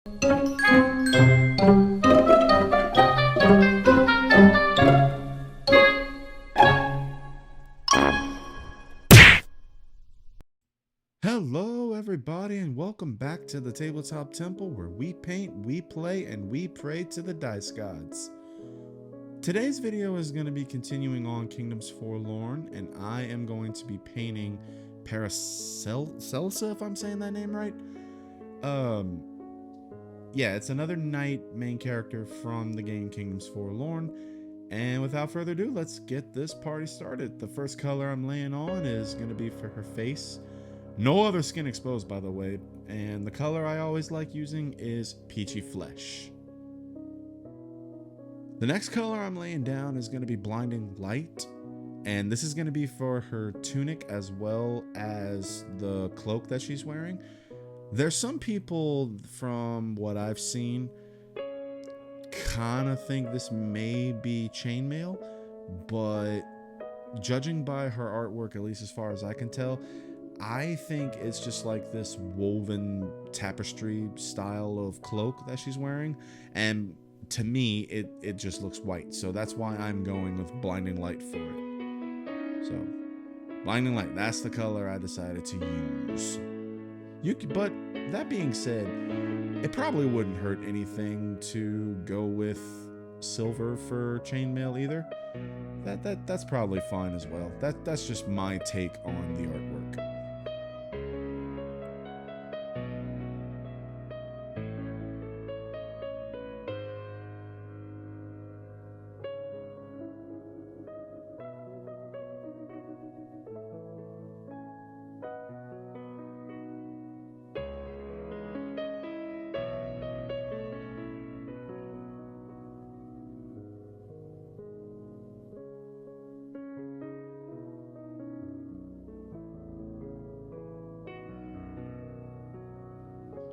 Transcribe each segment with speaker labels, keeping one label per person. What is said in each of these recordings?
Speaker 1: Hello everybody and welcome back to the Tabletop Temple where we paint, we play, and we pray to the dice gods. Today's video is going to be continuing on Kingdoms Forlorn, and I am going to be painting Paracelsa, if I'm saying that name right. Yeah, it's another knight main character from the game Kingdoms Forlorn. And without further ado, let's get this party started. The first color I'm laying on is going to be for her face. No other skin exposed, by the way. And the color I always like using is Peachy Flesh. The next color I'm laying down is going to be Blinding Light. And this is going to be for her tunic as well as the cloak that she's wearing. There's some people, from what I've seen, kind of think this may be chainmail, but judging by her artwork, at least as far as I can tell, I think it's just like this woven tapestry style of cloak that she's wearing, and to me it just looks white, so that's why I'm going with Blinding Light for it. So Blinding Light, that's the color I decided to use. But that being said, it probably wouldn't hurt anything to go with silver for chainmail either. That's probably fine as well. That's just my take on the artwork.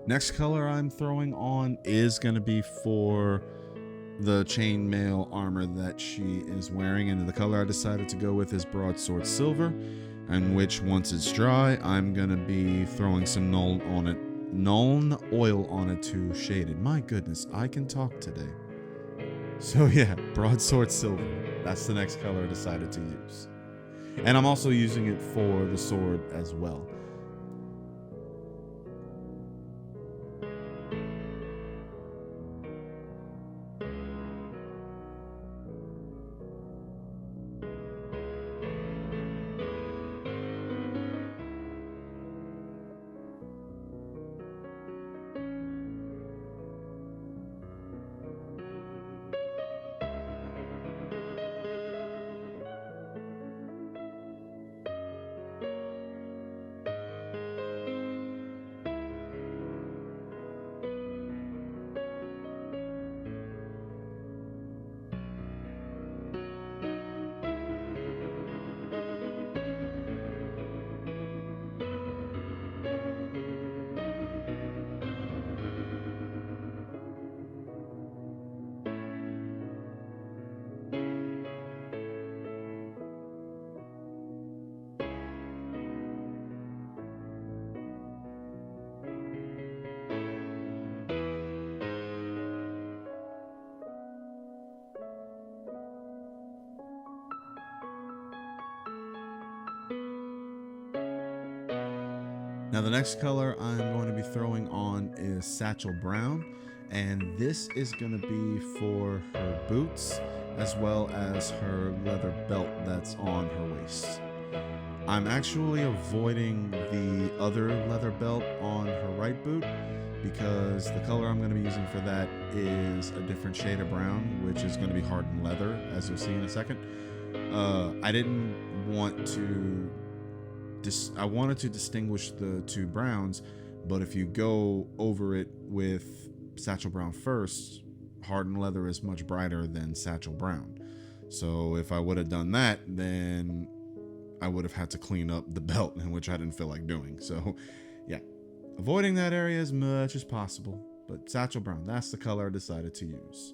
Speaker 1: Next color I'm throwing on is going to be for the chainmail armor that she is wearing, and the color I decided to go with is Broadsword Silver, and which, once it's dry, I'm going to be throwing some Nuln Oil on it to shade it. My goodness, I can talk today. So yeah, Broadsword Silver. That's the next color I decided to use. And I'm also using it for the sword as well. Now the next color I'm going to be throwing on is Satchel Brown, and this is going to be for her boots as well as her leather belt that's on her waist. I'm actually avoiding the other leather belt on her right boot because the color I'm going to be using for that is a different shade of brown, which is going to be Hardened Leather, as you'll see in a second. I didn't want to I wanted to distinguish the two browns, but if you go over it with Satchel Brown first, Hardened Leather is much brighter than Satchel Brown. So if I would have done that, then I would have had to clean up the belt, which I didn't feel like doing. So yeah, avoiding that area as much as possible. But Satchel Brown, that's the color I decided to use.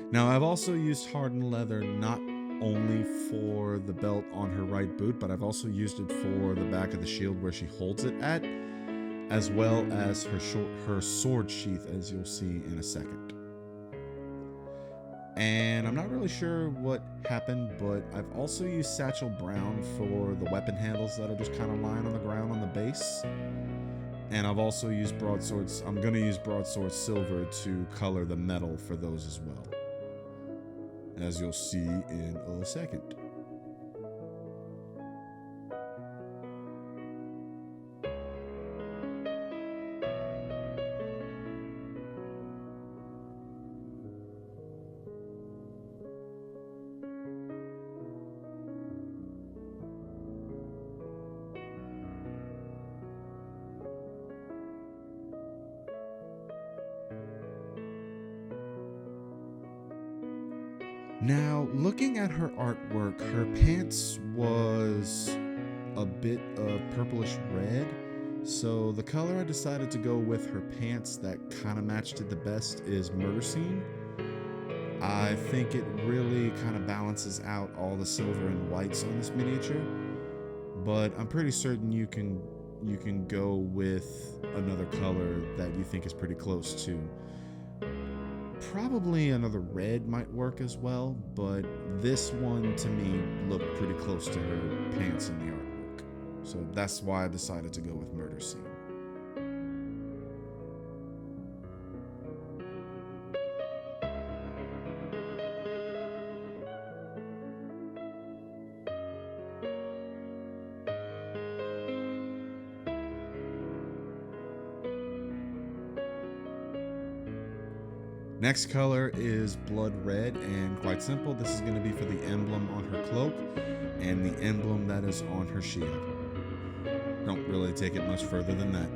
Speaker 1: Now, I've also used hardened leather not only for the belt on her right boot, but I've also used it for the back of the shield where she holds it at, as well as her sword sheath, as you'll see in a second. And I'm not really sure what happened, but I've also used Satchel Brown for the weapon handles that are just kind of lying on the ground on the base. And I've also used Broadswords. I'm going to use Broadsword Silver to color the metal for those as well, as you'll see in a second. Now, looking at her artwork, her pants was a bit of purplish red, so the color I decided to go with her pants that kind of matched it the best is Murder Scene. I think it really kind of balances out all the silver and whites on this miniature, but I'm pretty certain you can go with another color that you think is pretty close to. Probably another red might work as well, but this one to me looked pretty close to her pants in the artwork. So that's why I decided to go with Murder Scene. Next color is Blood Red, and quite simple, this is going to be for the emblem on her cloak and the emblem that is on her shield. Don't really take it much further than that.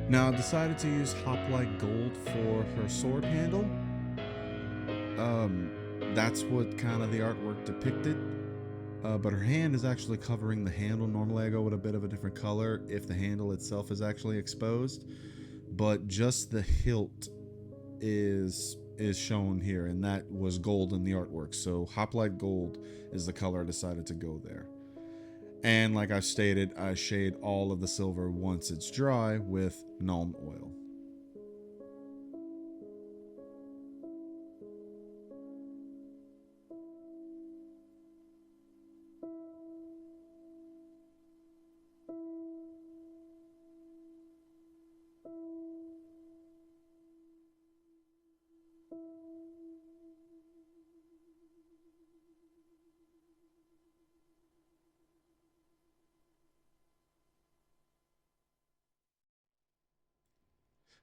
Speaker 1: Now, I decided to use Hoplite Gold for her sword handle. That's what kind of the artwork depicted. But her hand is actually covering the handle. Normally I go with a bit of a different color if the handle itself is actually exposed. But just the hilt is shown here, and that was gold in the artwork. So Hoplite Gold is the color I decided to go there. And like I stated, I shade all of the silver once it's dry with Nuln Oil.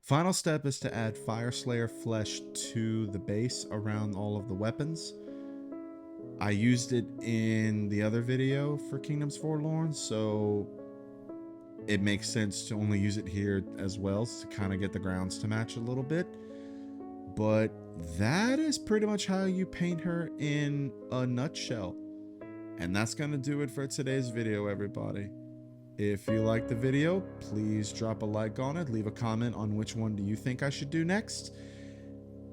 Speaker 1: Final step is to add Fyreslayer flesh to the base around all of the weapons. I used it in the other video for Kingdoms Forlorn, so it makes sense to only use it here as well to kind of get the grounds to match a little bit. But that is pretty much how you paint her in a nutshell. And that's going to do it for today's video, everybody. If you liked the video, please drop a like on it, leave a comment on which one do you think I should do next.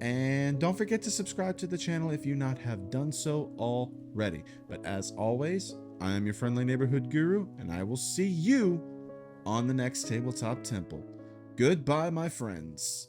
Speaker 1: And don't forget to subscribe to the channel if you not have done so already. But as always, I am your friendly neighborhood guru, and I will see you on the next Tabletop Temple. Goodbye, my friends.